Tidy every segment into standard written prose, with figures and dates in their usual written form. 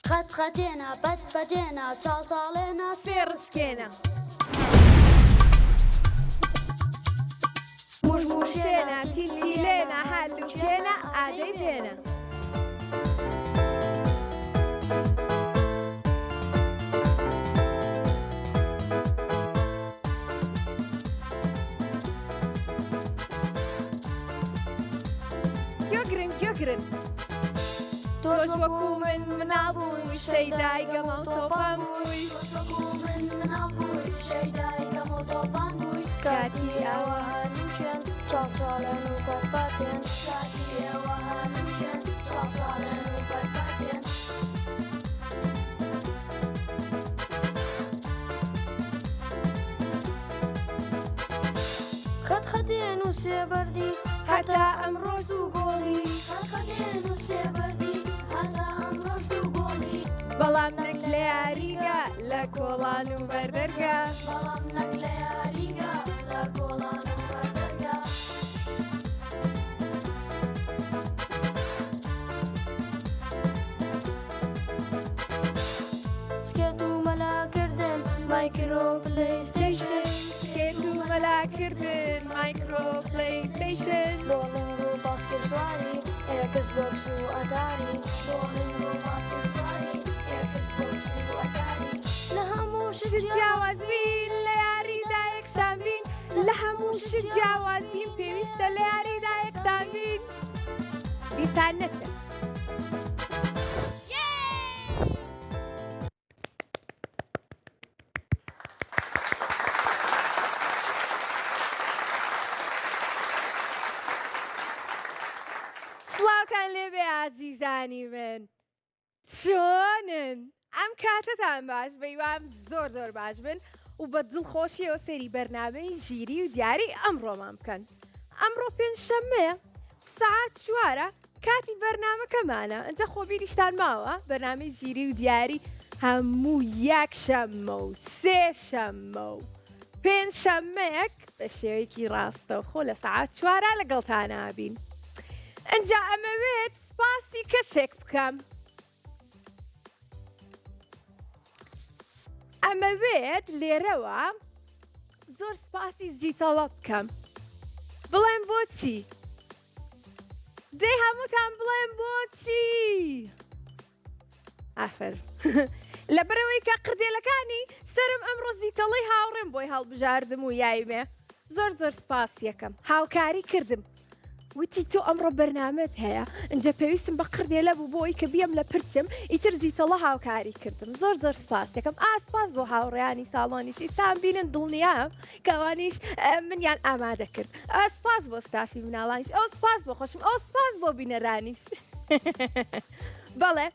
خەت خەتێنە بەد بەدێنە چاڵێنە سێڕسکێنە موشموشێنە تیلێنە هەردووکێنە ئادەی پێنە گرن تۆش وەکو من مناڵبووی شەی دایگەمە و تۆپان بووی کاتی ئەوە هەنووشێن چاڵێن و بەدباتێن خەت خەتێن و سێبەردی هەتا ئەمڕۆژ دوو گۆڵی بەڵام نەک لە یاریگە لە کۆڵان و بەردەرگە سکێت و مەلاکردن مایکرۆ پلەیستیشن سکێت و مەلاکردن مایکرۆ پلەیستیشن بۆڵنگ و باسکێت سواری ئێکس بۆکس و ئەداری لە هەموو شت جیاواز بین لە یاریدا یەکسان بین لە هەموو شت جیاواز بین پێویستە لە یاریدا یەکسان بین بیتان نەکرد سڵاوتان لێبێ ئازیزانی من چۆنن؟ ئەم کاتتان باش بەیوام زۆر زۆر باش بن و بە دڵخۆشیەوە سەری بەرنامەی ژیری و دیاری ئەمڕۆمان بکەن. ئەمڕۆ پێنجشەممەیە سەعات 4 کاتی بەرنامەکەمانە ئەنجە خۆبیریشتان ماوە بەرنامەی ژیری و دیاری هەموو یەکشەممە و سێشەممە و پێنجشەممەیەک بە شێوەیەکی ڕاستەوخۆ لە سەعات 4 لەگەڵتانە بین. ئەنجا ئەمەوێت سپاسی کەسێک بکەم. ئەمەوێت لێرەوە زۆر سپاسی زیتەڵە بکەم. بڵێم بۆچی؟ دەی هەمووتان بڵێم بۆچی؟ ئافەر لەبەرەوەی کە قردێلەکانی سرم ئەمڕۆ زیتەڵەی هاوڕێم بۆی هەڵبژاردم و یایمێ زۆر زۆر سپاس یەکەم هاوکاری کردم. وتی تۆ ئەمڕۆ بەرنامەت هەیە ئەنجە پێویستم بە قردێلە بوو بۆی کە بیەم لە پرچم ئیتر زیتەڵە هاوکاری کردم زۆر زۆر سپاس یەکەم ئاسپاس بۆ هاوڕێیانی ساڵۆنیش ئێستان بینن دڵنیام کەوانیش منیان ئامادە کرد سپاس بۆ ستافی مناڵانیش ئەو سپاس بۆ خۆشم ئەو سپاس بۆ بینەرانیش بەڵێ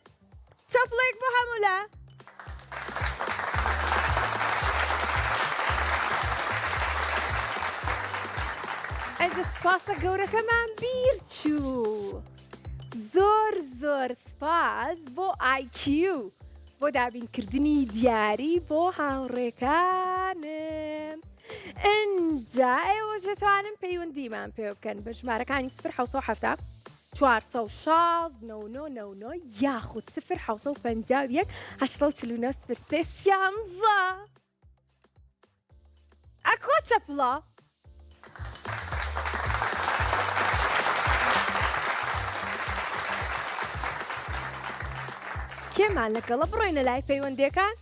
چەپڵێک بۆ هەموو لە ئەنجە سپاسە گەورەکەمان بیر چوو زۆر زۆر سپاس بۆ IQ بۆ دابینکردنی دیاری بۆ هاوڕێکانم. ئەنجا ئێوە دەتوانن پەیوەندیمان پێ بکەن بە ژمارەکانی 0 416 99 یاخود 0 849 ئەکۆ چەپڵە کێمان لەگەڵە بڕۆینە لای پەیوەندیەکان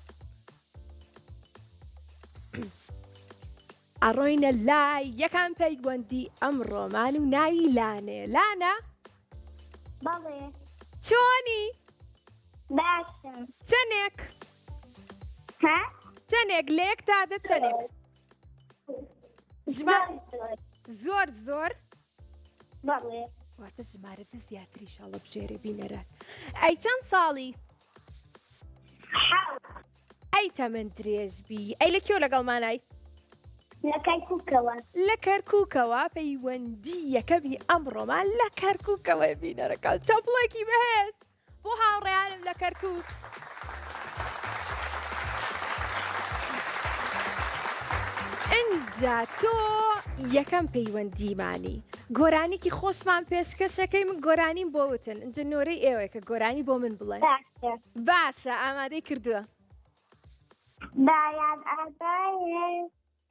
ئەڕۆینە لای یەکان پەیوەندی ئەمڕۆمان و ناوی لانێ لانە بەڵێ چۆنی باشم چەندێک ها چەندێک لێک تادە چەندێک زۆر زۆر بەڵێ واتە ژمارەتە زیاتری شاڵە بژێرە بینەرات ئەی چەند ساڵی ئەی تەمەند درێژبی ئەی لە کێو لەگەڵمانای لە کەرکووکەوە لە کەرکووکەوە پەیوەندی یەکەمی ئەمڕۆمان لە کەرکووکەوە بینەرەکان چەپڵێکی بەهێز بۆ هاوڕێیانم لە کەرکووک ئەنجا تۆ یەکەم پەیوەندیمانی گۆرانێکی خۆشمان پێشکەشەکەی من گۆرانیم بۆ وتن ئەجا نۆرەی ئێوەیە کە گۆرانی بۆ من بڵێن باشە. باشە ئامادەی کردووە دایان ئەبایێ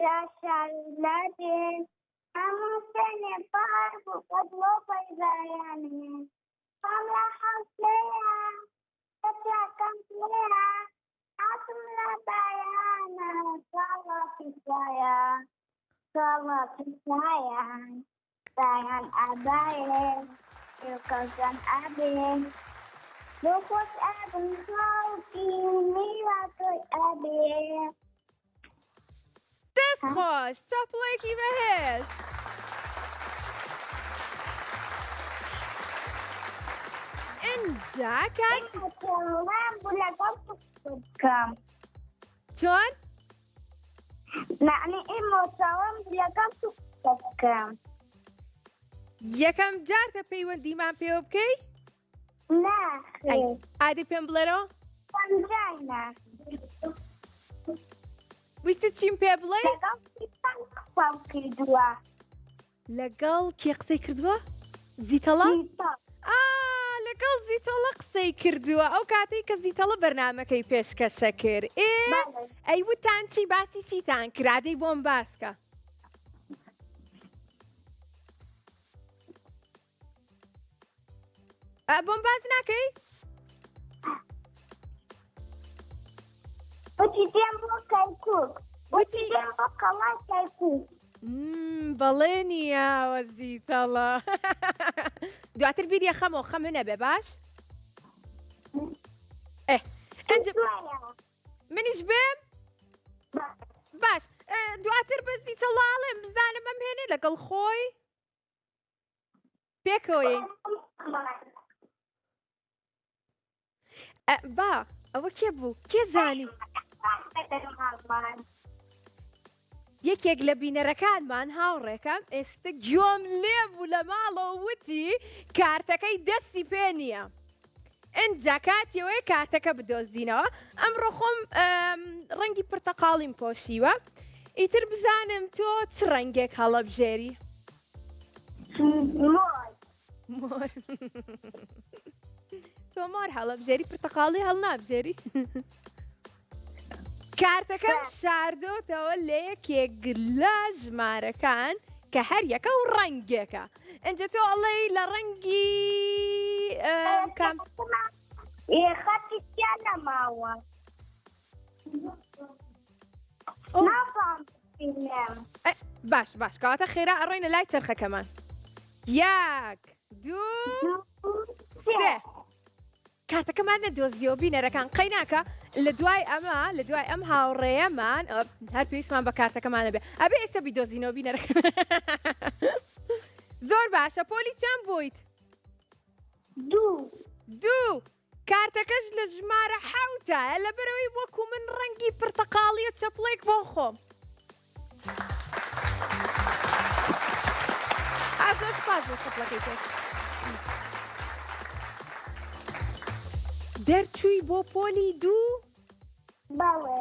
راشار لەبێن هەموو سێنێ بار بوو قەدڵۆ پەیدایانێ هەملا حەوسەیە بەچاکەم لێە ئاسم لە دایانە ساڵە پیسایە ساڵە پیسایان دایان ئەبایێ کەزان ئەبێن بۆ خۆش ئەبن خاڵکی میوە تۆی ئەبێ دەست خۆش چاپڵێکی بەهێز ئەجا کات ئێمە بوو لەگەڵ بکەم چۆن نعنی ئێمە چاوەم لەگەڵ بکەم یەکەم جارتە پەیوەندیمان پێوە بکەی ناخێ ئادی پێم بڵێرەوە پەنجانە ویستت چیم پێ بڵێ لەگەڵ خواو کردووە لەگەڵ کێ قسەی کردووە زیتەڵە لەگەڵ زیتەڵە قسەی کردووە ئەو کاتەی کە زیتەڵە بەرنامەکەی پێشکەشە کرد ئەی وتان چی باسی چیتان کرادەی بۆم باسکە بۆم باز ناکەی وتی دێم بۆ کەرکووک وتی دێم بۆ کەڵای کەرکووک بەڵێ نییەوە زیتەڵە دواتر بیریە خەمەوە خەمە نەبێ باش منیش بێم باش دواتر بە زیتەڵاڵێم بزانم ئەم هێنێ لەگەڵ خۆی پێکەوەی با ئەوە کێ بوو کێ زانی یەکێک لە بینەرەکانمان هاوڕێکم ئێستا گوێم لێبوو لە ماڵەوە وتی کارتەکەی دەستی پێ نییە ئەجا کاتیەوەی کارتەکە بدۆزینەوە ئەمڕۆ خۆم ڕەنگی پرتەقاڵیم پۆشیوە ئیتر بزانم تۆ چ ڕەنگێک هەڵەبژێری تۆ مۆر هەڵەبژێری پرتەقاڵی هەڵ نابژێری کارتەکەم شاردۆتەوە لە یەکێک لە ژمارەکان کە هەر یەکە و ڕەنگێکە ئەنجە تۆ ئەڵێی لە ڕەنگی کام خەتی تیا نەماوە نازانم بینم باش باش کەواتە خێرا ئەڕۆینە لای چەرخەکەمان یەک دوو سێ کاتەکەمان نەدۆزیەوە بینەرەکان قەی ناکە لە دوای ئەمە لە دوای ئەم هاوڕێیەمان هەر پێویستمان بە کارتەکەمانە بێ ئەبێ ئێستا بیدۆزینەوە بینەرەکە زۆر باشە پۆلی چەند بوویت دوو کارتەکەش لە ژمارە حەوتە لەبەرەوەی وەکو من ڕەنگی پرتەقاڵیە چەپڵێک بۆ خۆم زۆر سپاس بۆ چەپڵەکەی تۆ دەرچووی بۆ پۆلی دوو بەڵێ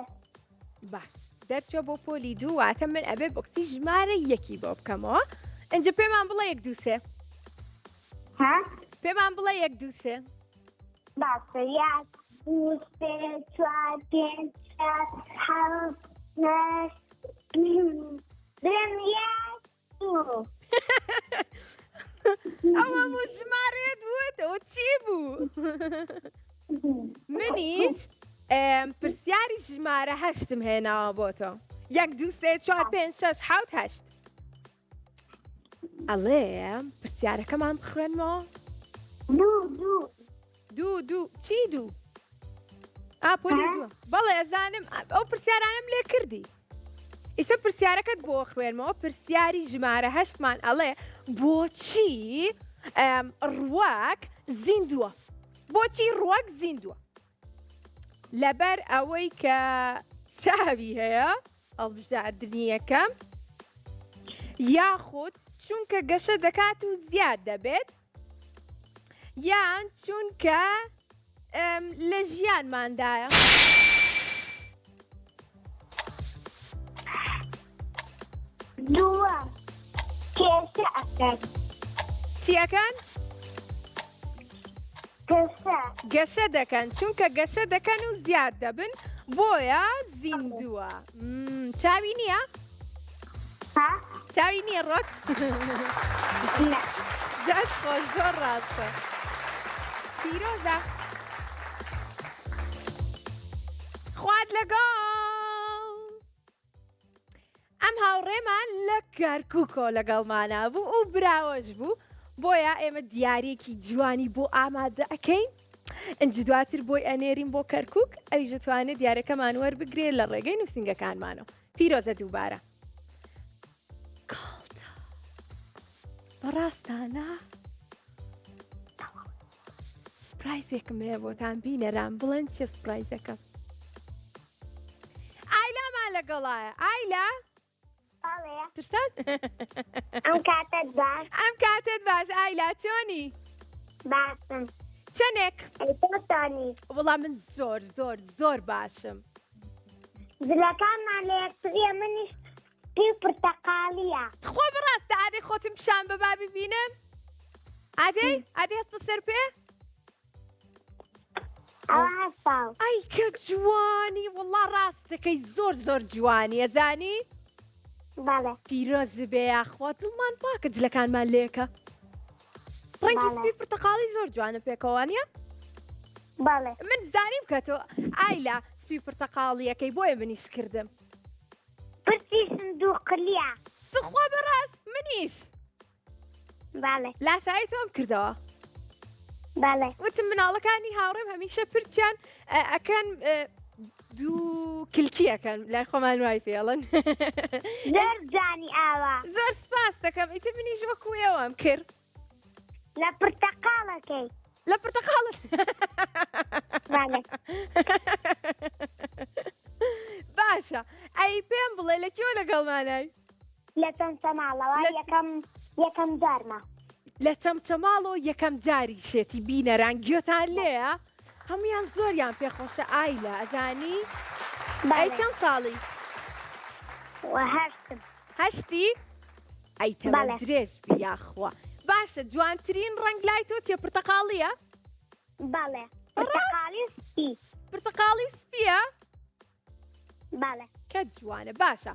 باش دەرچووە بۆ پۆلی دوو واتە من ئەبێ بۆکسی ژمارە یەکی بۆ بکەمەوە ئەنجە پێمان بڵێ یەک دوو سێ پێمان بڵێ یەک دوو سێ باشە یەک دوو سێ چوار پێنج شەش حەوت هەشت دێم یەک دوو ئەو هەموو ژمارەیەت بووێتەوە چی بوو منیش پرسیاری ژمارە هەشتم هێناوە بۆ تۆ یەک دوو سێ چوار پێنج شەش حەوت هەشت ئەڵێ پرسیارەکەمان بخوێنمەوە دوو چی دوو پۆلی دووە بەڵێ ئەزانم ئەو پرسیارانم لێ کردی ئیستا پرسیارەکەت بۆ خوێنمەوە پرسیاری ژمارە هەشتمان ئەڵێ بۆچی ڕوەک زیندووە بۆچی ڕوەک زیندووە لەبەر ئەوەی کە چاوی هەیە هەڵبژاردننی یەکەم یاخود چونکە گەشە دەکات و زیاد دەبێت یان چونکە لە ژیانماندایە دووەم کێشە ئەکەن چیەکەن؟ گەشە. گەشە دەکەن چونکە گەشە دەکەن و زیاد دەبن بۆیە زیندووە. چاوی نییە؟ ها؟ چاوی نییە ڕۆک؟ نە. دەست خۆش زۆر ڕاستە. پیرۆزە. خوات لەگەڵ. ئەم هاوڕێمان لە کەرکووکۆ لەگەڵمانە بوو و براوەش بوو بۆیە ئێمە دیارێکی جوانی بۆ ئامادە ئەەکەین ئەنج دواتر بۆی ئەنێرین بۆ کەرکووک ئەویش دەتوانێت دیارەکەمان وەربگرێت لە ڕێگەی نووسنگەکانمانەوە. پیرۆزە دووبارە. کاڵتە بەڕاستانە سپرایزێکم هەیە بۆتان بینەران بڵێن چێ سپرایزەکە. ئایلامان لەگەڵایە. ئایلا بەڵێ. ترسان؟ ئەم کاتت باش. ئەم کاتت باش ئایلا چۆنی؟ باشم. چەندێک؟ تۆ چۆنی؟ وەڵام من زۆر زۆر زۆر باشم. جلەکانمان لە یەکتریە منیش سپی و پرتەقاڵیە. خۆ بڕاستە ئادەی خۆتم پیشان بەبا ببینم؟ ئادەی هەستە سەر پێ؟ ئەوە هەستاو. ئای کەک جوانی وەڵا ڕاستەکەی زۆر زۆر جوانی ئەزانی؟ بەڵێ. پیرۆز بێ یاخوا دڵمان پاکە جلەکانمان لێکە. ڕەنگی سپی پرتەقاڵی زۆر جوانە پێکەوانیە؟ بەڵێ. من زانیم کە تۆ ئایلا سپی پرتەقاڵیەکەی بۆیە منیش کردم. پرسی سندوقلیە. سخوا بەڕاست منیش. بەڵێ. لاسایی تۆم کردەوە. بەڵێ. وتم مناڵەکانی هاوڕێم هەمیشە پرچیان ئەکەن دوو کلکیەکەن لای خۆمان وای پێڵن. زۆر جانی ئاوا. زۆر سپاس دەکەم ئیتر منیش وەکو ئێوەم کرد. لە پرتەقاڵەکەی. لە پرتەقاڵت. بەڵێ. باشە ئەی پێم بڵێ لە کێوە لەگەڵمانای؟ لە تەنسەماڵەوە یەکەم جارمە. لە چەمچەماڵەوە یەکەم جاری شێتی بینەران گوێتان لێیە؟ هەمویان زۆریان پێخۆشە ئایلا ئەزانی؟ ئەی چەند ساڵی؟ هەشتم. هەشتی؟ ئەی تەمە درێژ بی یاخوا. باشە جوانترین ڕەنگ لای تۆ چێ پرتەقاڵیە؟ بەڵێ. پرتەقاڵی سپی. پرتەقاڵی سپیە؟ بەڵێ. کە جوانە باشە.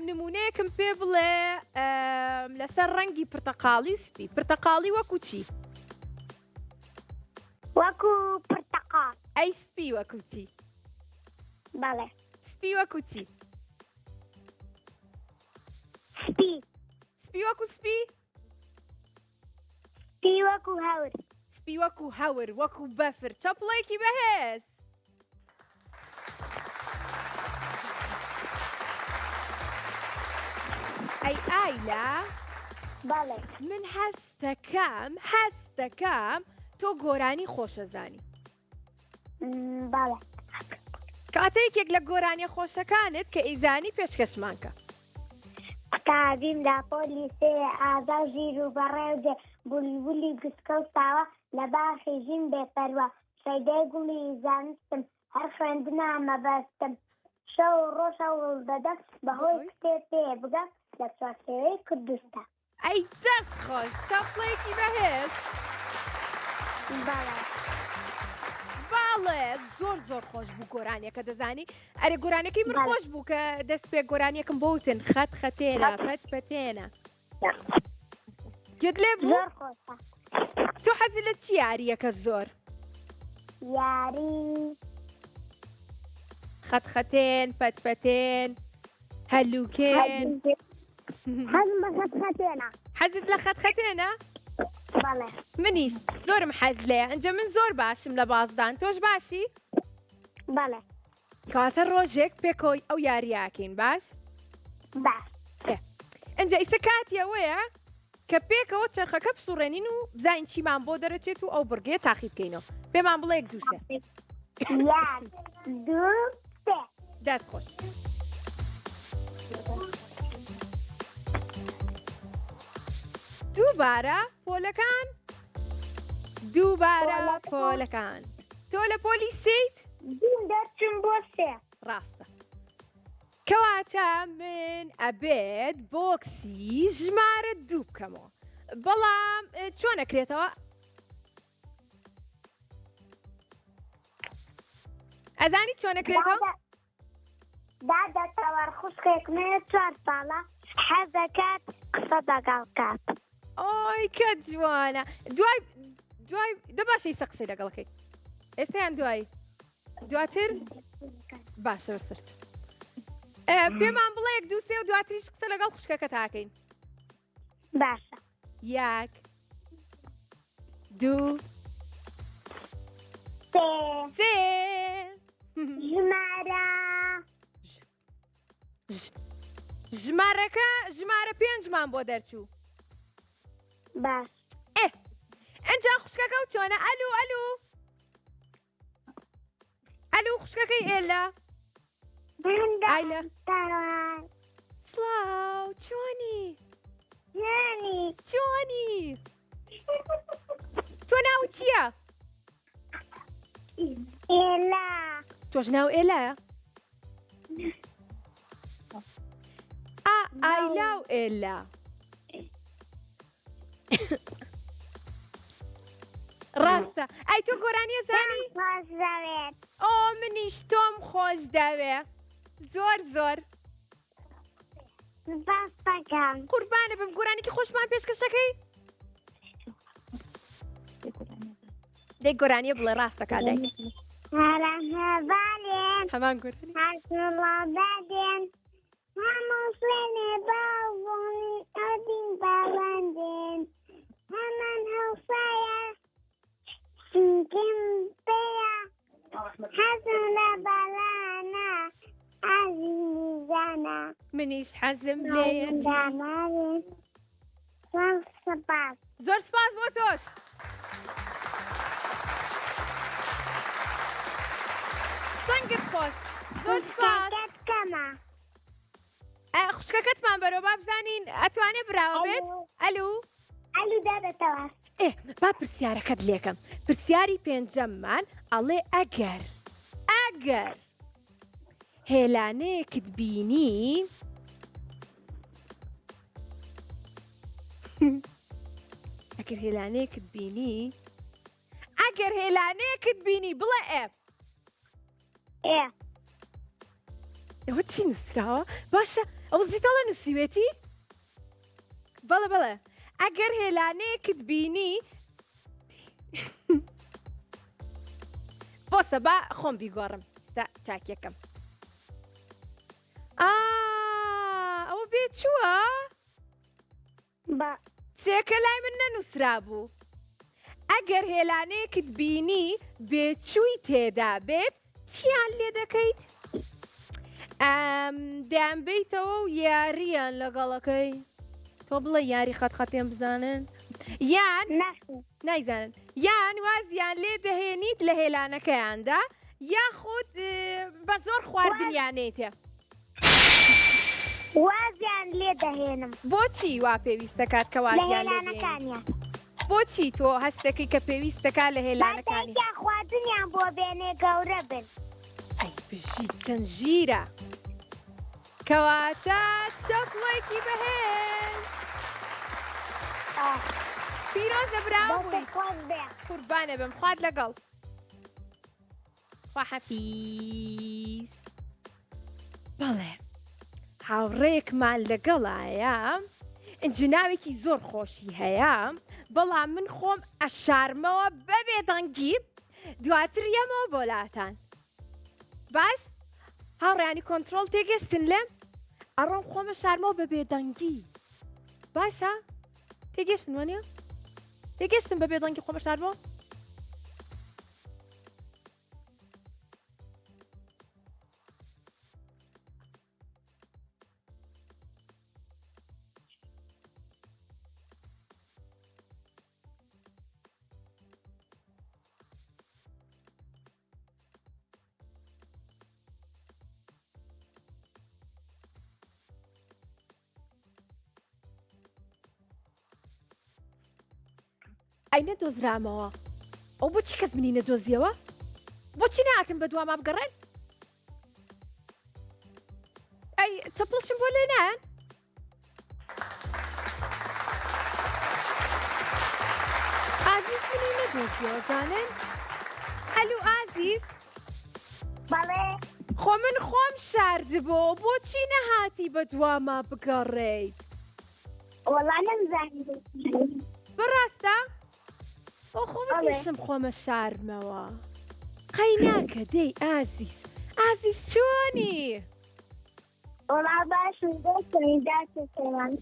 نمونەیەکم پێ بڵێ لەسەر ڕەنگی پرتەقاڵی سپی پرتەقاڵی وەکو چی؟ وەکو پرتەقاڵ. ئەی سپی وەکو چی؟ بەڵێ. سپی وەکو چی؟ سپی. سپی وەکو سپی؟ سپی وەکو هەور. سپی وەکو هەور وەکو بەفر چەپڵێکی بەهێز. ئەی ئایلا بەڵێ. من هەستەکەم تۆ گۆرانی خۆشەزانی. بەڵێ. کاتەیەکێک لە گۆرانی خۆشەکانت کە ئیزانی پێشکەشمانکە. قوتابیم لە پۆلیسێ ئازا ژیر و بەڕێوجێ بولبولی گسکەوتاوە لە باخی ژین بێپەروە شەیدەی گوڵی زانستم هەر خوێندنامە بەستم شەو ڕۆژە وڵ دەدەم بەهۆی کتێ پێ بگەم لە چوارچێوەی کوردستان. ئەی دەست خۆش چەپڵێکی بەهێز. بەڵێ. باڵێ زۆر زۆر خۆش بوو گۆرانیەکە دەزانی ئەرێ گۆرانەکەی من خۆش بوو کە دەست پێ گۆرانیەکەم بۆوتن خەت خەتێنە پەت پەتێنە گوێت لێ بوو؟ زۆر خۆشە. تۆ حەزی لە چی یاریەکە زۆر؟ یاری خەت خەتێن پەت پەتێن هەلوکێن. حەزم بە خەت خەتێنە. حەزت لە خەت خەتێنە؟ بەڵێ. منیش زۆرم حەز لێیە ئەنجە من زۆر باشم لە بازدان تۆش باشی؟ بەڵێ. کاتە ڕۆژێک پێکۆی ئەو یاریاکەین باش؟ باش. ئەنجە ئیسە کاتی ئەوەیە کە پێکەوە چرخەکە بسوڕێنین و بزانین چیمان بۆ دەرەچێت و ئەو بڕگێ تاقی بکەینەوە. پێمان بڵێ یەک دووسێ. یەک دوو سێ. دەست خۆش. دووبارە پۆلەکان پۆلەکان تۆ لە پۆلیسیت؟ دوو دەرچم بۆ سێ. ڕاستە کەواتە من ئەبێت بۆکسی ژمارە دوو بکەمەوە بەڵام چۆن ئەکرێتەوە؟ ئەزانی چۆن ئەکرێتەوە؟ دادەتەوە خوشکێکمێ 4 ساڵە حەز دەکات قسە دەگەڵ کات. ئۆی کە جوانە. دوای دەباشە ئیسە قسەی لەگەڵەکەی. ئێستایان دواتر باشە سرت. پێمان بڵێ 1 2 3 و دواتریش قسە لەگەڵ خوشکەکە تاکەین. باشە. 1 2 3 ژمارە ژمارە 5مان بۆ دەرچوو. باش. ئەنجا خوشکەکە و چۆنە؟ ئەلو خوشکەکەی ئێلە. ئایلە سڵاو چۆنی؟ تۆ ناوت چییە؟ ئێلا. تۆش ناو ئێلایە؟ ئایلا و ئێلا. ڕاستە. ئەی تۆ گۆرانیە زانی؟ خۆش دەوێت. ئۆ منیش تۆم خۆش دەوێ. زۆر باس دەکەم. قوربانە بم گۆرانێکی خۆشمان پێشکەشەکەی؟ دەی گۆرانیە بڵێ ڕاستەکە دەی. هەرەهەبالێن هەمان گۆرانی. هەسوڵادادێن هەموو سوێنێ باوڵ ئەدین باڵندێن هەمان هەوسایە سینگم پێیە حەزم لە باڵانە ئازی میزانە منیش حەزم لێیە. داماوێت سپاس. زۆر سپاس بۆ تۆش. سەنگت خۆش. زۆر سپاس. کەمە. خوشکەکەتمان بەرەوە با بزانین ئەتوانێ براوە بێت؟ ئەلو دادەتەوە. با پرسیارەکەت لێکەم. پرسیاری 5ەممان ئەڵێ ئەگەر هێلانەیەکت بینی ئەگەر هێلانەیەکت بینی بڵێ ئەوە چی نووسراوە؟ باشە ئەو زیتەڵە نووسیوێتی؟ بەڵێ ئەگەر هێلانەیەکت بینی بۆسە با خۆم بیگۆڕم چاکیەکەم. ئەوە بێ چووە؟ چێکە لای من نەنووسرا بوو. ئەگەر هێلانەیەکت بینی بێچووی تێدا بێت چیان لێ دەکەیت؟ دەیان بیتەوە و یاریان لەگەڵەکەی. تۆ بڵێ یاری خەتخەتێن بزانن یان نایزانن یان وازیان لێ دەهێنیت لە هێلانەکەیاندا یاخود بە زۆر خواردنیانێتێ. وازیان لێ دەهێنم. بۆچی وا پێویستەکات کە وازیان لێ هێلانەکانیان؟ بۆچی تۆ هەستەکەی کە پێویستەکە لە هێلانەکانی؟ خواردنیان بۆ بێنێ گەورە بن. ئەی بژی چەند ژیرە. کەواتە چەپڵێکی بەهێز. پیرۆزە براوبووی. قوربانە بم خوات لەگەڵ. خواحەفیز. بەڵێ هاوڕێکمان لەگەڵایە ئەنجناوێکی زۆر خۆشی هەیە بەڵام من خۆم ئەشارمەوە بەبێ دەنگی دواتر یەمەوە بۆلاتان. باش هاوڕێیانی کۆنترۆل تێگەشتن لێم ئەڕۆم خۆمە شارمەوە بەبێ دەنگی. باشە تێگەشتن وانە؟ تێگەشتن بەبێ دەنگی خۆمە شارمەوە؟ ئەی نەدۆزرامەوە. ئەو بۆچی کەس منی نەدۆزیەوە؟ بۆچی ناتم بە دوام بگەڕێن؟ ئەی چەپڵشم بۆ لێ نان؟ ئازیز منی نەدۆزیەوە زانن ئەلو ئازیز بەڵێ خۆ من خۆم شاردبوو بۆچی نەهاتی بە دواما بگەڕێیت وەڵا نەمزانی بەڕاستە ئۆ خۆ بەڵێ. منیشم خۆمە شارمەوە قەی ناکە دەی ئازیز ئازیز چۆنی وەڵا باشم دەستنی داچێتەوەن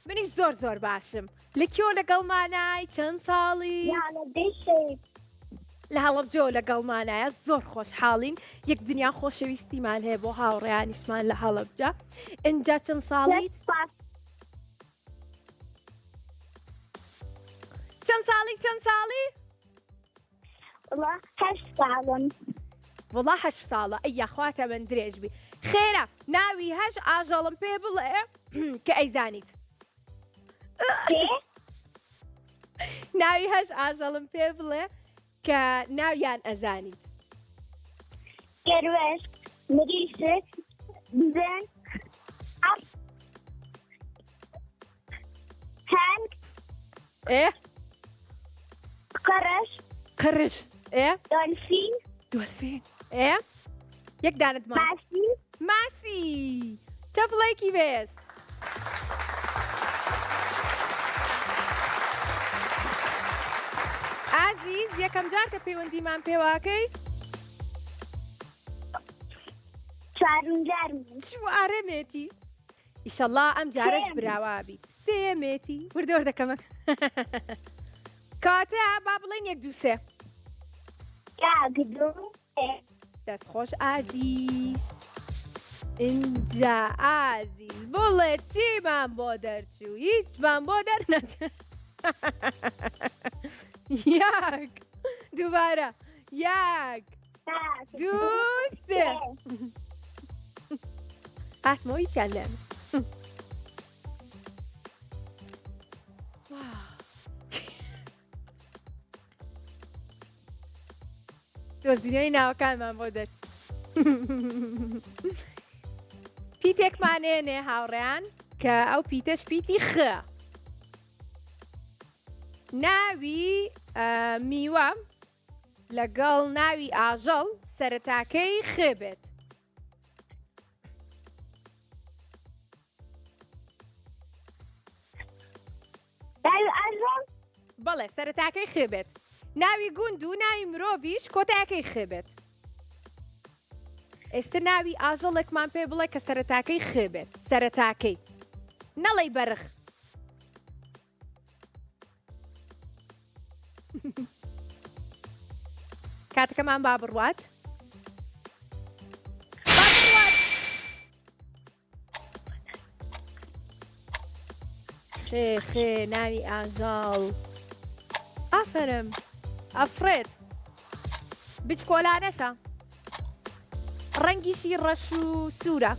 منیش زۆر باشم لە کێوە لەگەڵمانای چەند ساڵی یاڵە دەیشێت لە هەڵەبجەوە لەگەڵمانایە زۆر خۆشحاڵین یەک دنیا خۆشەویستیمان هەیە بۆ هاوڕێیانیشمان لە هەڵەبجە ئینجا چەند ساڵی چەند ساڵی وەڵا 8 ساڵم وەڵا 8 ساڵە ئەی یاخواتە من درێژ بی خێرە ناوی هەش ئاژەڵم پێ بڵێ کە ئەیزانیت ناوی هەش ئاژەڵم پێ بڵێ کە ناویان ئەزانیت گەروێش مریشک بزن هەنگ ئێ قڕش ئێ دۆلفین دۆلفین ئێ یەک دانت ماسی تەفڵێکی بێز ئازیز یەکەم جار کە پەیوەندیمان پێواکەی چوارم جارم چوارە مێتی ئیشەڵڵا ئەم جارەش سێم. براوا بیت سێ مێتی وردۆر دەکەمە کاتە با بڵێن یەک دوو سێ یاگدو دەستخۆش ئازیز اینجا ئازیز بڵێ چیمان بۆ دەرچوو هیچمان بۆ دەرنەچێت یاک دووبارە یاک دوو سێ هاتمەوە هیچیان لێم دۆزینەوەی ناوەکانمان بۆ دەچ پیتێکمانێنێ هاوڕێیان کە ئەو پیتەش پیتی خە ناوی میوە لەگەڵ ناوی ئاژەڵ سەرەتاکەی خێ بێت بەڵێ سەرەتاکەی خێ بێت ناوی گوند و ناوی مرۆڤیش کۆتایەکەی خێ بێت ئێستا ناوی ئاژەڵێکمان پێ بڵێ کە سەرەتاکەی خێ بێت سەرەتاکەی نەڵێی بەرخ کاتەکەمان با بڕوات خێ ناوی ئاژەڵ ئافرم ئەفرێت بچکۆلانەشە ڕەنگیشی ڕەش و سوورە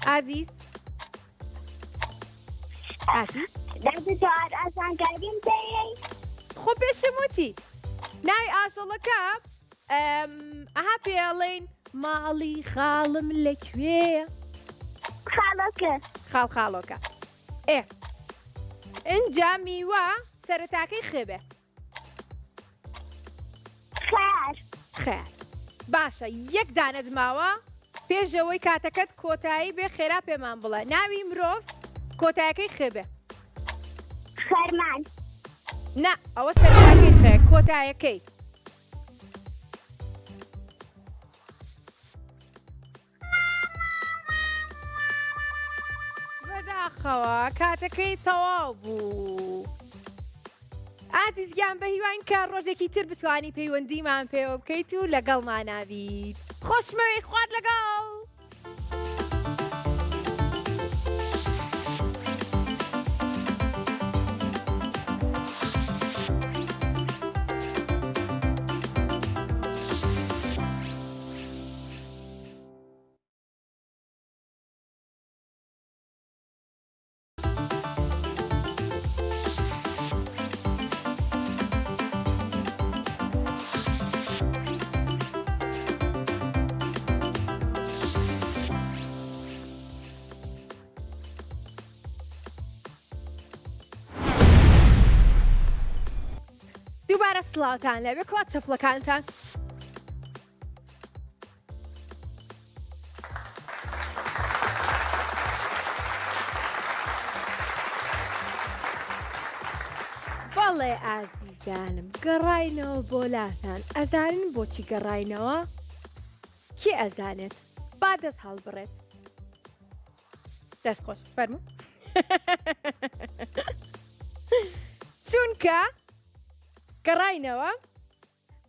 ئازیز خۆ پێشم وتی ناوی ئاژەڵەکە ئەها پێڵێن ماڵی خاڵم لەکوێیە خاڵۆکە ئێ ئینجا میوە سەرەتاکەی خێبێ خێر باشە یەک دانە دماوە پێشەوەی کاتەکەت کۆتایی بێ خێرا پێمان بڵێ ناوی مرۆڤ کۆتایەکەی خێبێ خەرمان نا ئەوە سەرەتاکەی خێ کۆتایەکەی بەداخەوە کاتەکەی تەواو بوو ئازیزگیان بە هیوان کە ڕۆژێکی تر بتوانی پەیوەندیمان پێوە بکەیت و لەگەڵماناویت خۆشمەوەی خوارد لەگەڵ دووبارە سڵاوتان لەبێ کات چەپڵەکانتان. بەڵێ ئازیزانم گەڕاینەوە بۆ لاتان. ئەزانن بۆچی گەڕاینەوە؟ کێ ئەزانێت؟ با دەست هەڵبڕێت. دەست خۆش فەرموو. چونکە گەڕاینەوە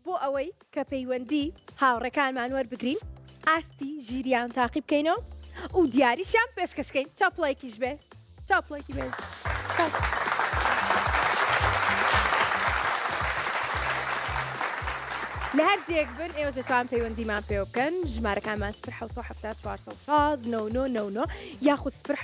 بۆ ئەوەی کە پەیوەندی هاوڕێکانمان وەربگرین، ئاستی ژیریان تاقی بکەینەوە و دیاریشیان پێشکەشکەین. چاپڵێکیش بێ چاپڵێکی بێ. لە هەر جێک بن ئێوە دەتوان پەیوەندیمان پێ بکەن. ژمارەکانمان 0 یاخود 0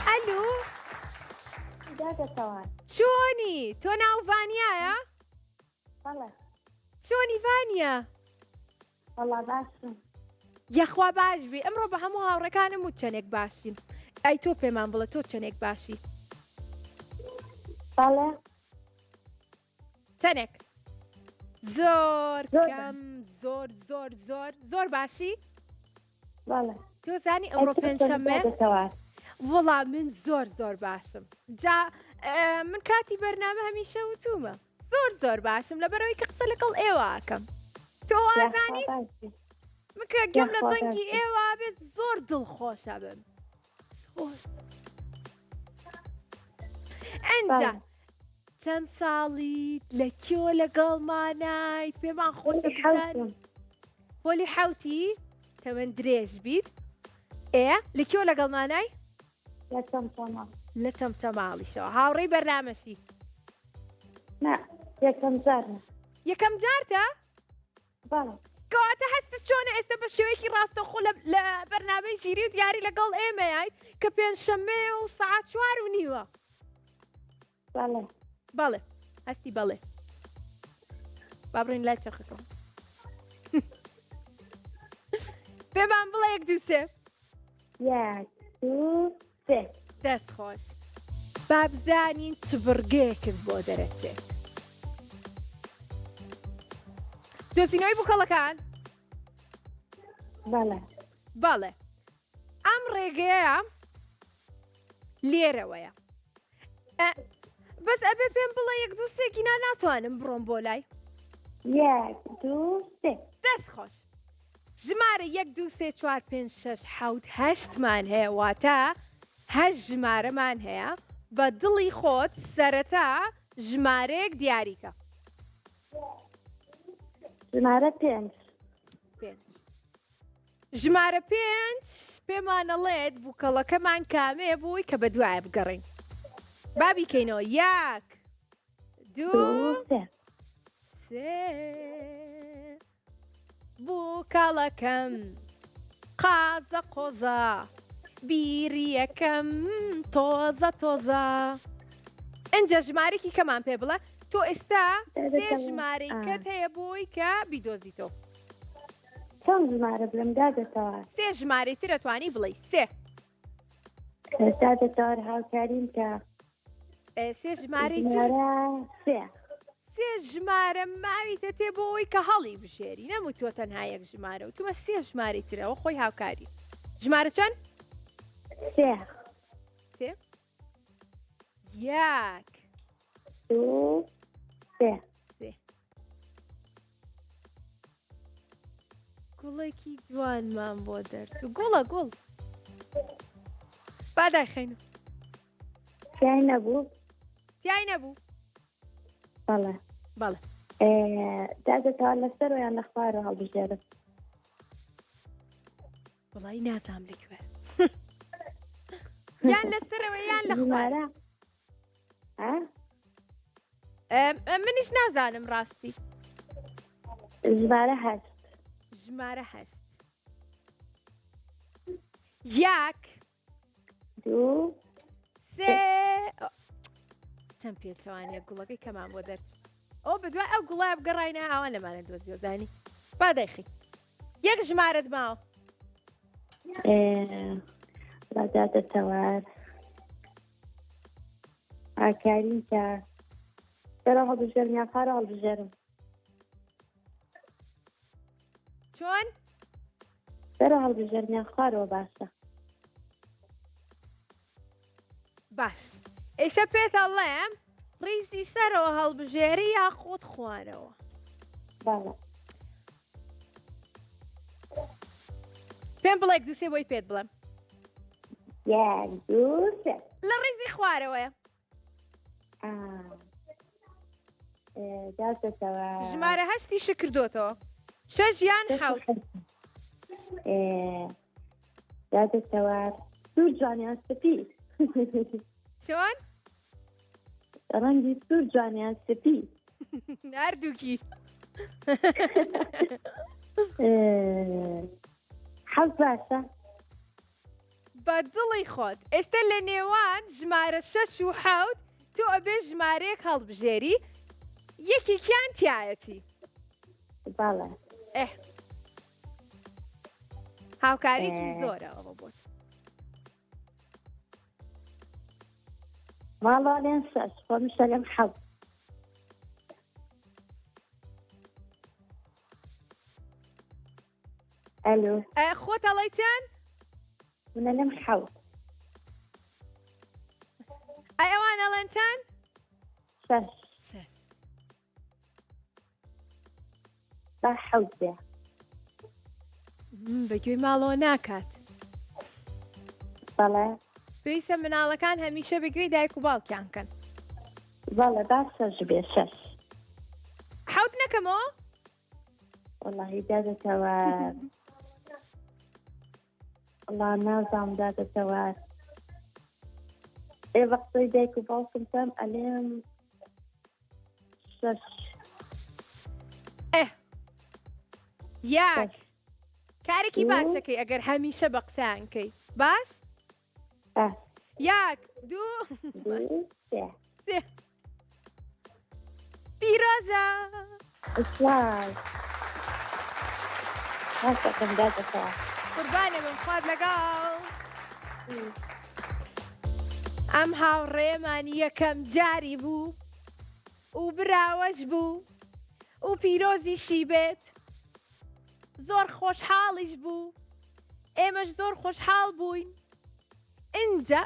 ئەلو چۆنی؟ تۆ ناو ڤانیایە؟ چۆنی ڤانیا؟ یەخوا باش بێ. ئەمڕۆ بە هەموو هاوڕێکانم و چەندێک باشین. ئەی تۆ پێمان بڵە تۆ چەندێک باشی؟ چەندێک؟ زۆر کەم زۆر باشی؟ تۆ زانی ئەمڕۆ پێنجشەممەیە؟ وەڵام من زۆر باشم. جا من کاتی بەرنامە هەمیشە وتومە زۆر باشم لەبەرەوەی کە قسە لەگەڵ ئێوەکەم. تۆ وازانی مکە گەم لە دەنگی ئێوە بێت زۆر دڵخۆشە بم. ئەنجا چەند ساڵیت لەکوێ لەگەڵمانایت پێمان خۆشە بزانین. خۆلی حەوتی تەمەەن درێژ بیت. لەکوێ لەگەڵمانای؟ لە چەمچەماڵیشەوە. هاوڕێی بەرنامەشی؟ یەکەم جارتە؟ کەواتە هەستت چۆنە ئێستا بە شێوەیەکی ڕاستەخۆ لە بەرنامەی ژیری و دیاری لەگەڵ ئێمەیایت کە پێنجشەممەیە و سەعات 4:30. بەڵێ هەستی بەڵێ. با بڕین لای چەرخەکەم. پێمان بڵێ 1 2 3. دەست خۆش. با بزانین چ بڕگەیەکت بۆ دەرەچێت. دۆزینەوەی بووکەڵەکان؟ بەڵێ. ئەم ڕێگەیە لێرەوەیە. بەس ئەبێ پێم بڵێ 1 2 3 ناتوانم بڕۆم بۆ لای. 1 2 3. دەست خۆش. ژمارە 1 2 3 4 5 6 7 8مان هەیە، واتە 8 ژمارەمان هەیە. بە دڵی خۆت سەرەتا ژمارەیەک دیاریکە. ژمارە 5. ژمارە 5 پێمانەڵێت بووکەڵەکەمان کامێ بووی کە بە دوایە بگەڕین. بابی کەینەوە 1 2 3. بووکەڵەکەم قازە قۆزە بیری یەکەم تۆزە. ئەنجا ژمارێکی کەمان پێ بڵە. تۆ ئێستا 3 ژمارەی کەت هەیە بۆی کە بیدۆزیتەوە. چەند ژمارە بڵم دادەتەوە؟ 3 ژمارەی تر ئەتوانی بڵێ 3. دادەتەوە هاوکاریم کە 3 ژمارەی 3 ژمارە ماویتە تێ بۆ ئەوی کە هەڵی بژێری. نەموتوە تەنها 1 ژمارە و تومە 3 ژمارەی ترەوە خۆی هاوکاری. ژمارە چەند؟ 3. 1 2 3. گوڵێکی جوانمان بۆ دەرد. گوڵە گوڵ. با داخەینە. تیای نەبوو؟ تیای نەبوو. بەڵێ. دادەتەوە لەسەر یان لە خوارەوە هەڵبژێرم؟ وڵی نازام لەکوێ. یان لەسەرەوە یان لە خوارە. منیش نازانم ڕاستی. ژمارە 8. ژمارە 8. 1 2 3. چەند پێچەوانە گوڵەکەی کەمان بۆ دەرد. ئەو بەدوای ئەو گوڵای بگەڕاینە ئەوان لەمانە دۆزیۆزانی. با دەیخی. یەک ژمارەت ماوە. ڕاداتەوە ئاکارین کە سەرە هەڵبژێرم یا پارە هەڵبژێرم چۆن؟ سەرە هەڵبژێرم یا خوارەوە باشە. باش ئێستا پێت هەڵڵێم ڕیزی سەرەوە هەڵبژێری یا خۆت خوارەوە. باڵە پێم بڵێ دووسێ بۆی پێت بڵێم یەک دوو سێ. لە ڕیزی خوارەوەیە. داتەوە ژمارە هەشتی شکردوتەوە 6 یان 7. داتەوە سوور جوانیان سپی. چۆن؟ ڕەنگی سوور جوانیان سپی. هەردووکی. حەز باشە. بە دڵی خۆت ئێستا لە نێوان ژمارە 6 و 7 تۆ ئەبێ ژمارەیەک هەڵبژێری یەکێکیان تایەتی. باڵە هاوکاریی زۆرە ئەوە بۆت. ماڵاڵێن شەش خۆمیشە لەم حەوت. ئەلو خۆت ئەڵەی چەند؟ منە لەم حەوت ئەوان ئەڵێن چەند؟ شەش با حەوت بێ. بەگوێی ماڵەوە ناکات. بەڵێ پێویستە مناڵەکان هەمیشە بەگوێی دایک و باوکیان کەن. بەڵێ با شەش بێ شەش. حەوت نەکەمەوە؟ وەڵاهی دادەتەوە وەڵا نازانم دادەتەوە ئێوە قسەی دایک و باوکم تەم ئەلێم شەش. یاک کارێکی باشەکەی ئەگەر هەمیشە بە قسەیانکەی باش؟ یاک دوو سێ. پیرۆزە ئیسلاای هەستەکەم دادەتەوە. قوربانە بم خوارد لەگەڵ. ئەم هاوڕێمان یەکەم جاری بوو و براوەش بوو و پیرۆزیشی بێت. زۆر خۆشحاڵیش بوو ئێمەش زۆر خۆشحاڵ بووین. اینجا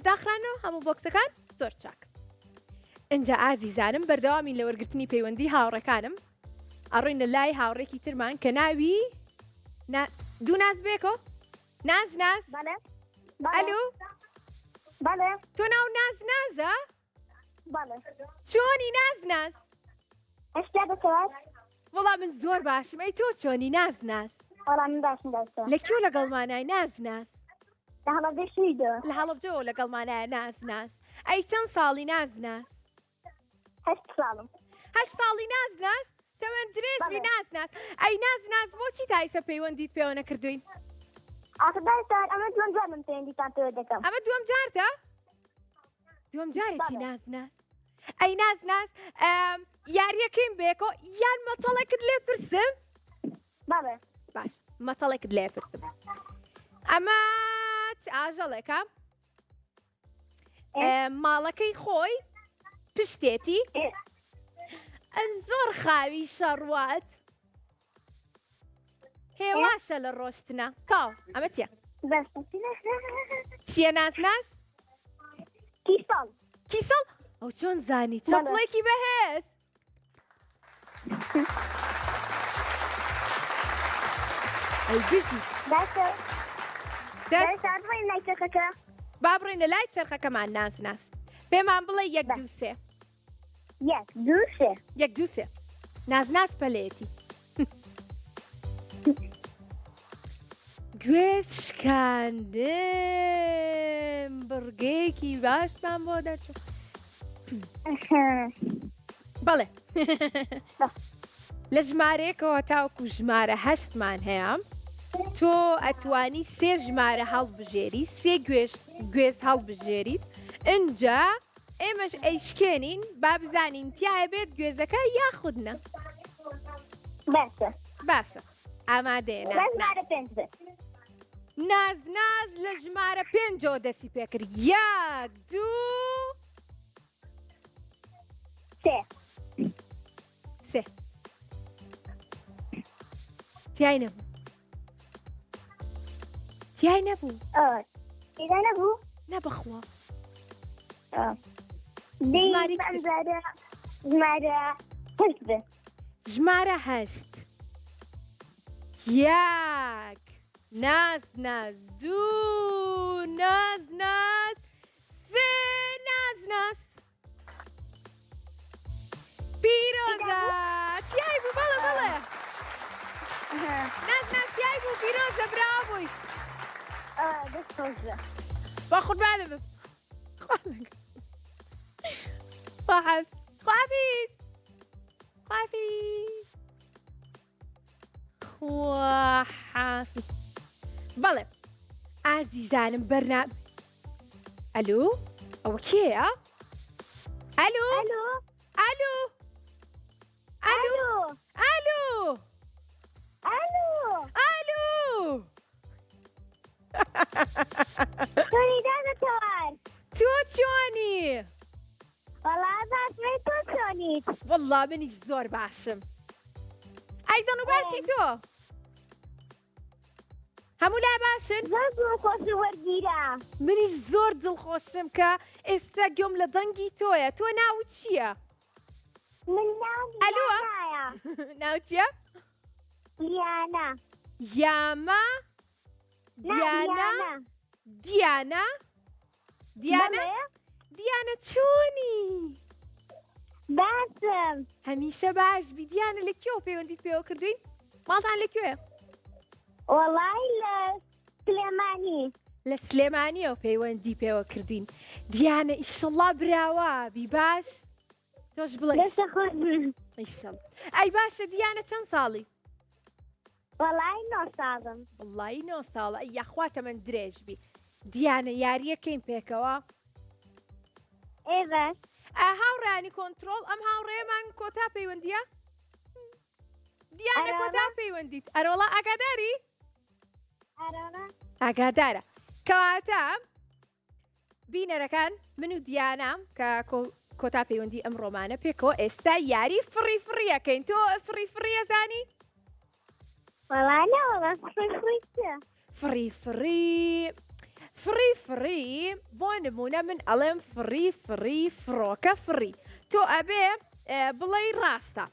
داخرانەوە هەموو بۆکسەکان زۆر چاک. اینجا ئازیزانم بەردەوامی لە وەرگرتنی پەیوەندی هاوڕەکانم ئەڕۆینە لای هاوڕێکی ترمان کە ناوی دوو ناز بێکۆ ناز ناز. ئەلو بەڵێ تۆ ناو ناز نازە؟ بەڵێ چۆنی ناز ناز؟ هەشتا دەتەوەت وەڵام من زۆر باشم ئەی تۆ چۆنی ناز ناز؟ وەڵام من باشم دەتەوە لەکوێ لەگەڵمانای ناز ناز؟ لە هەڵەبێشیدەوە لە هەڵەبجەوە لەگەڵمانایە ناز ناز. ئەی چەند ساڵی ناز ناز؟ 8 ساڵم. 8 ساڵی ناز ناز؟ تەمەەن درێژبی ناز ناز. ئەی ناز ناز بۆچی تایسە پەیوەندیت پێوە نەکردوین؟ ئاخدایتان ئەمە دووەم جارم پەیوەندیتان پێوە دەکەم. ئەمە دووەم جارتە؟ دووەم جارێکی ناز ناز. ئەی ناز ناز یاریەکەیم بێکۆ یان مەتەڵێکت لێ پرسم؟ بەڵێ باش مەتەڵێکت لێ پرسم. ئەمە ئاژەڵێکە ماڵەکەی خۆی پشتێتی زۆر خاوی شەڕوات هێواشە لە ڕۆشتنە کاو ئەمە چیە؟ چیە ناز ناز؟ کیسەڵ. کیسەڵ؟ ئەو چۆن زانی چەپڵێکی بەهێز. ئەی گرتی با بڕێنە لای چرخەکەمان ناز ناز. پێمان بڵێ یەک دوو سێ. یەک دوو سێ. یەک دوو سێ. ناز ناز پەلەیەتی. گوێت شکاندم بڕگەیەکی باشمان بۆ دەچوو. بەڵێ لە ژمارەیەکەوە تاوکو ژمارە 8مان هەیە تۆ ئەتوانی 3 ژمارە هەڵبژێری 3 گوێز هەڵبژێریت. اینجا ئێمەش ئەیشکێنین با بزانین تایە بێت گوێزەکە یاخودنە. باشە باشە ئامادەیە بەزمارە پێنج بێت ناز لە ژمارە 5 دەستی پێکرد 1 2 سێ 3 تیای نەبوو تێدا نەبوو نەبەخوا زمارە هەشت بێت ژمارە 8 1 ناز 2 ناز 3 ناز پیرۆزە تیای بوو بەڵێ ناز تیای بوو پیرۆزە براو بووی دەست خۆش بێت با خوربانە بم خوافیز خواحافیز بەڵێ ئازیزانم بەرنامە ئەلو ئەوە کێیە؟ ئەلو تۆ چۆنی؟ وەڵڵا منیش زۆر باشم ئەیدەن و باسی تۆ هەموو لای باشن؟ منیش زۆر دڵخۆشم کە ئێستا گوێم لە دەنگی تۆیە تۆ ناوت چییە؟ ئەلووە؟ ناو چییە؟ یاما دیانە چۆنی؟ باشم هەمیشە باش بی دیانە لەکوێوە پەیوەندیت پێوە کردوین؟ ماڵتان لەکوێیە؟ وەڵای لە سلێمانی لە سلێمانیەوە پەیوەندی پێوە کردین دیانە ئیشەڵڵا براوە بی باش تۆش بڵێ ئیشەڵ ئەی باشە دیانە چەند ساڵی؟ وەڵای 9 ساڵم وەڵڵی 9 ساڵە ئەی یاخواتە من درێژ بی دیانە یاریەکەین پێکەوە ئێوە هاوڕانی کۆنتترۆل ئەم هاوڕێمان کۆتا پەیوەندیە؟ دیانە کۆتا پەیوەندیت ئەرۆڵا ئاگاداری؟ ئاگادارە کەواتە بینەرەکان من و دیانام کە کۆتا پەیوەندی ئەم ڕۆمانە پێکەوە ئێستا یاری فڕیەکەین تۆ فڕیە زانی؟ فڕی بۆ نمونە من ئەڵێم فڕی فڕۆکە فڕی تۆ ئەبێ بڵێ ڕاستە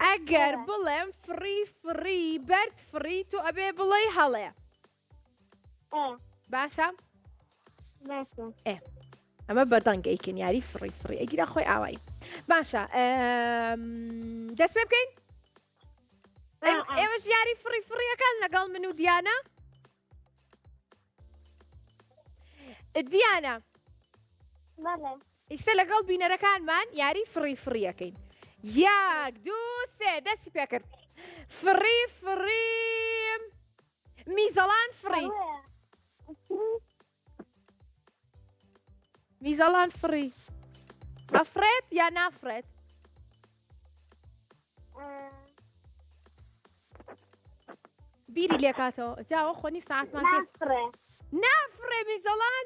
ئەگەر بڵێم فڕی بەرد فڕی تۆ ئەبێ بڵێ هەڵێ باشە؟ ئەمە بەدەنگەیکن یاری فڕی ئەگیرە خۆی ئاوایی باشە دەست پێ بکەین؟ ئێوەش یاری فڕیەکان لەگەڵ من و دیانە؟ دیانە ئیستا لەگەڵ بینەرەکانمان یاری فڕیەکەین 1 2 3 دەستی پێکرد فڕی میزەڵان فڕی ئەفرێت یا نافرێت؟ بیری لێکاتەوە جاوە خۆنی ساعتمان نافرێ میزەڵان؟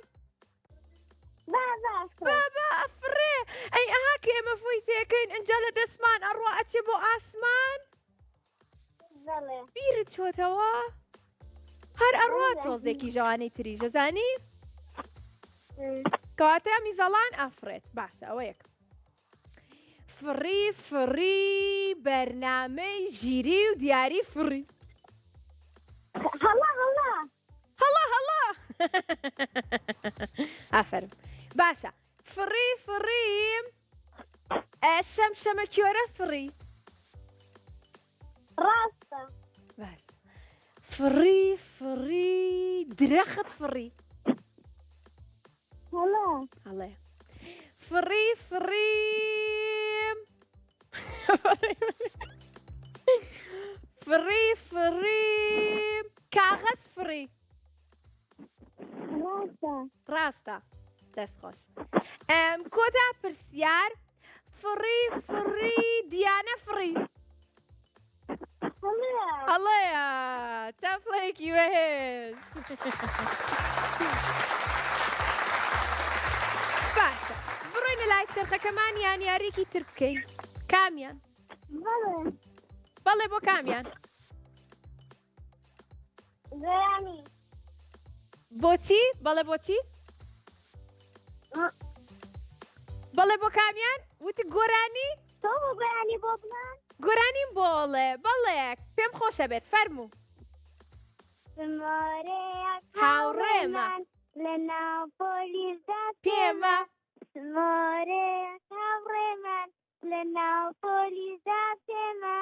بابا ئەفرێ ئەی ئەها کە ئێمە فۆی تێکەین ئەنجا لە دەستمان ئەڕوا ئەچێ بۆ ئاسمان بیرت چۆتەوە هەر ئەڕوا تۆزێکی ژەوانەی تریژە زانی؟ کەواتە میزەڵان ئەفرێت باشە ئەوە یەک فڕی بەرنامەی ژیری و دیاری فڕی هەڵا ئافرم باشە فڕی شەمشەمە کیۆرە فڕی ڕاستە باش فڕی درەخت فڕی هەڵێ فڕی کاغەز فڕی ڕاستە دەست خۆش کۆتا پرسیار فڕی دیانە فڕی هەڵەیە تەفڵێکی بەهێز باشە بڕۆینە لای چرخەکەمان یان یاریکی تر بکەین کامیان بەڵێ بۆ کامیان گۆرانی بۆچی بەڵێ بۆچی بەڵێ بۆ کامیان وتی گۆرانی تۆ بۆ گۆرانی بۆ بڵان گۆرانیم بۆڵێ بەڵێ پێم خۆشە بێت فەرموو سمارەیەک هاوڕێمان لە ناو پۆلیسدا پێمە سمارەیەک هاوڕێمان لە ناو پۆلیسدا پێمە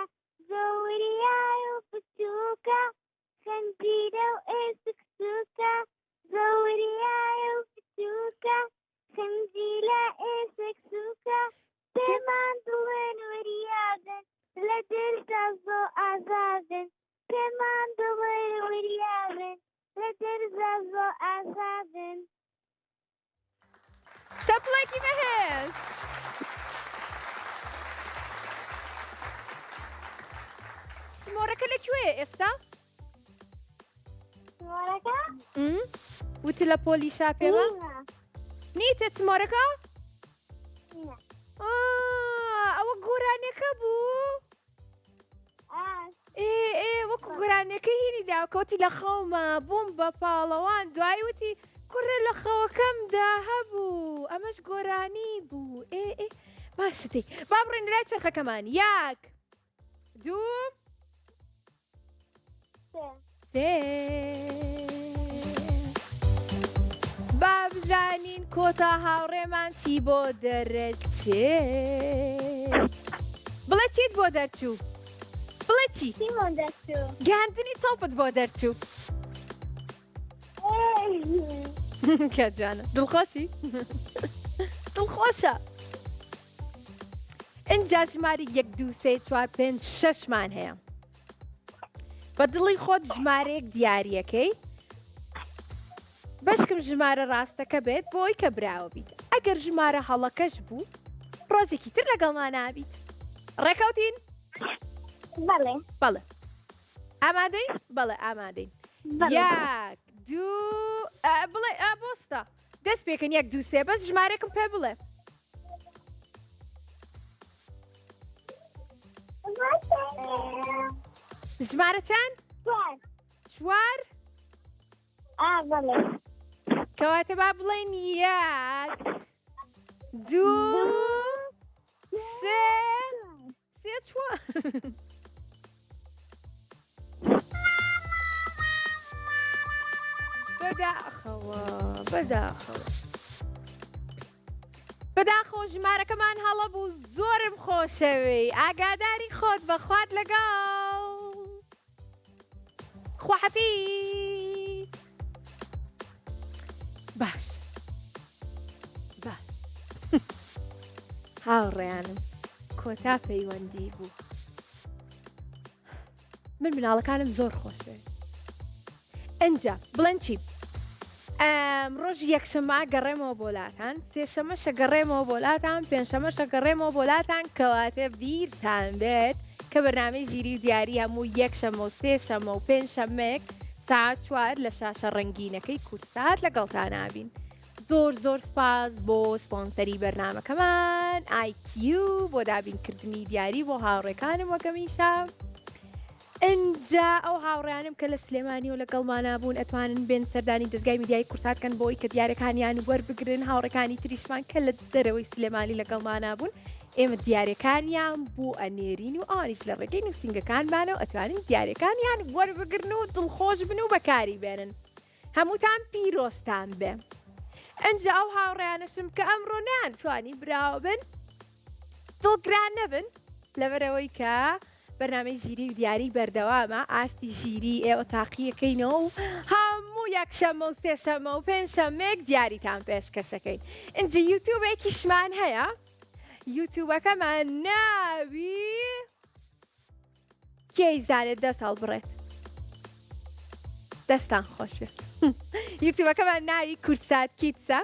زۆریای و بچووکە خەنجیرە و ئێسکسووکە زۆریای و بچووکە خەنجیلە ئێسکسووکە پێمان دڵێن وریادن لە دەرزا زۆ ئازادن پێمان دڵێن وریادن لە دەرزا زۆ ئازادن تەپڵێکی بەهێز سمۆرەکە لەکوێیە ئێستا سمۆرەکە وتی لە پۆلیشا پێمە نیتە سمۆرەکە ئەوە گۆرانەکە بوو وەکو گۆرانەکە هینی داوکەوتی لە خەومە بووم بە پاڵەوان دوایی وتی کوڕە لە خەوەکەمدا هەبوو ئەمەش گۆرانی بوو باشتی با بڕێن لای چرخەکەمان یاک دوو سێ با بزانین کۆتا هاوڕێمان چی بۆ دەرەچێت بڵێ چیت بۆ دەرچوو بڵێ چی چیمان دەستوو گاندنی تۆپت بۆ دەرچوو کە جانە دڵخۆشی دڵخۆشە ئینجا ژماری 1 2 3 4 5 6مان هەیە بە دڵی خۆت ژمارەیەک دیارەکەی بەشکم ژمارە ڕاستەکە بێت بۆی کە براوە بیت ئەگەر ژمارە هەڵەکەش بوو ڕۆژێکی تر لەگەڵمان نابیت ڕێکەوتین بەڵێ بەڵێ ئامادەی بەڵێ ئامادەین یاک دوو بڵێ بۆستە دەست پێکەن 1 2 3 بەس ژمارەکەم پێ بڵێ ژمارە چەند؟ 4 بەڵێ کەواتە با بڵێن 1 2 3 4 بەداخەوە ژمارەکەمان هەڵە بوو زۆرم خۆشەوی ئاگاداری خۆت بەخوات لەگەڵ خواحەفیز باش هاوڕێیانم کۆتا پەیوەندی بوو من مناڵەکانم زۆر خۆشێ ئەنجا بڵێن چی ڕۆژی یەکشەمە گەڕێمەوە بۆلاتان سێشەمەشە گەڕێمەوە بۆلاتان پێنجشەمەشە گەڕێمەوە بۆلاتان کەواتە بیرتان بێت کە بەرنامەی ژیری و دیاری هەموو یەکشەمە و سێشەمە و پێنجشەمەیەک ساعت 4 لە شاشە ڕەنگینەکەی کورسات لەگەڵتان نابین زۆر سپاس بۆ سپۆنسەری بەرنامەکەمان IQ بۆ دابینکردنی دیاری بۆ هاوڕێکانم وەکەمیشە ئەنجا ئەو هاوڕیانم کە لە سلێمانی و لەگەڵمانە بوون ئەتوانن بێن سەردانی دەستگای میدیای کورساتکەن بۆی کە دیارەکانیان وەربگرن هاوڕەکانی تریشمان کە لە دەرەوەی سلێمانی لەگەڵمانە بوون ئێمە دیارەکانیان بۆ ئەنێرین و ئانیش لە ڕێگەی نووسنگەکانمانە و ئەتوانین دیارەکانیان وەربگرن و دڵخۆش بن و بەکاری بێنن هەمووتان پیرۆستان بێ ئەنجا ئەو هاوڕیانەشم کە ئەمڕۆ نەیانتوانی براوە بن دڵگران نەبن لەبەرەوەی کە بەرنامەی ژیری و دیاری بەردەوامە ئاستی ژیری ئێوە تاقیەکەینەوە و هەموو یەکشەمە و سێشەمە و پێنجشەمەیەک دیاریتان پێشکەشەکەین ئەنجا یوتیوبێکیشمان هەیە یوتیوبەکەمان ناوی کێی زانێت دەست هەڵبڕێت دەستان خۆش بێت یوتیوبەکەمان ناوی کورسات کیتسە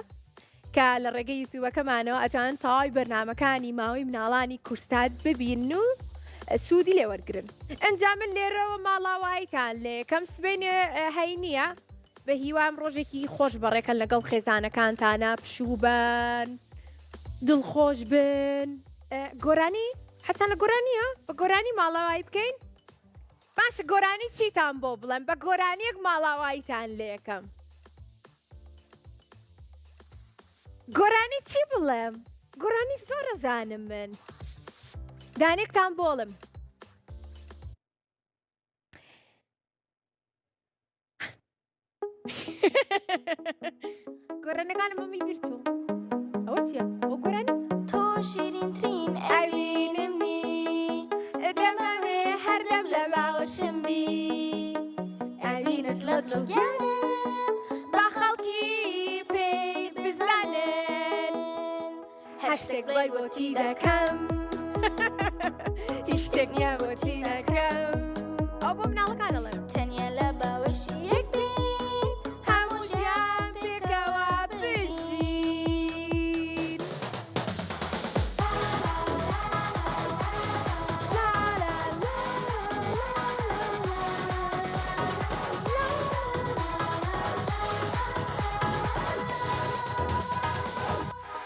کە لە ڕێگەی یوتیوبەکەمانەوە ئەتوانن تەواوی بەرنامەکانی ماوەی مناڵانی کورسات ببین و سوودی لێ وەرگرن ئەنجا من لێرەوە ماڵاوایتان لێ کەم سبەینێ هەینیە بە هیوام ڕۆژێکی خۆش بەڕێکەن لەگەڵ خێزانەکانتانە پشوبن دڵخۆش بن گۆرانی حەسان لە گۆرانیە بە گۆرانی ماڵاوایی بکەین باشە گۆرانی چیتان بۆ بڵێم بە گۆرانیەک ماڵاواییتان لێکەم گۆرانی چی بڵێم گۆرانی زۆرە زانم من دانێکتان بۆڵم گۆرانەکانم مەمی بیرتوو ئەوە چیە ئەو گۆرانی تۆ شیرینترین ئەوینمنی دەمەوێ هەردەم لە باوەشم بی ئەوینت لە دڵۆگیانم با خەڵکی پێی بزانن هەر شتێک بڵێ بۆتی دەکەم هیچ شتێک نییە بۆتی نەکەم ئەو بۆ مناڵەکان دەڵێن تەنیا لە باوەشی یەکدین هەموو ژیان پێکەوە بژین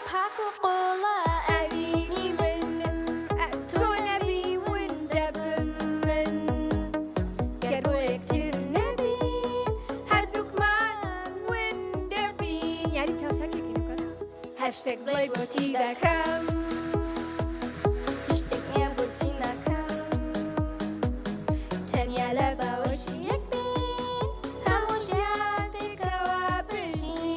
پاک و قۆڵە ئەوینی من تۆ نەبی ون دەبم من گەر بۆ یەکتر نەبین هەردووکمان ون دەبین یاری چاوشاکێکی بکەن هەر شتێک بڵێ بۆتی دەکەم هیچ شتێک نییە بۆتی نەکەم تەنیا لە باوەشی یەکدین هەموو ژیان پێکەوە بژین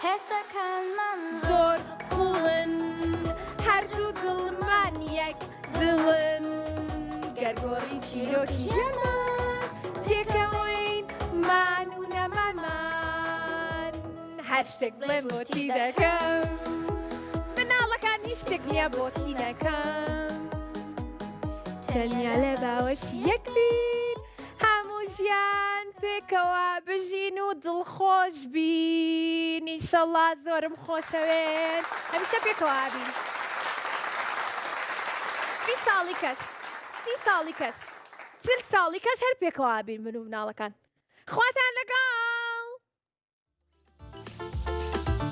هێستەکانمان زۆر قوڵن هەردوو دڵمان یەک دڵن گەرگۆڕین چیرۆکی ژیانمان پێکەوەین مان و نەمانمان هەر شتێک بڵێم بۆتی دەکەم مناڵەکان هیچ شتێک نییە بۆتی نەکەم تەنیا لە باوەشی یەکبین هەموو ژیان پێکەوە بژین و دڵخۆش بین ئینشەڵڵا زۆرم خۆشەوێن هەمیشە پێکەوە بین 20 ساڵی کەس 30 ساڵی کەس 40 ساڵی کەس هەر پێکەوە بین من و مناڵەکان خواتە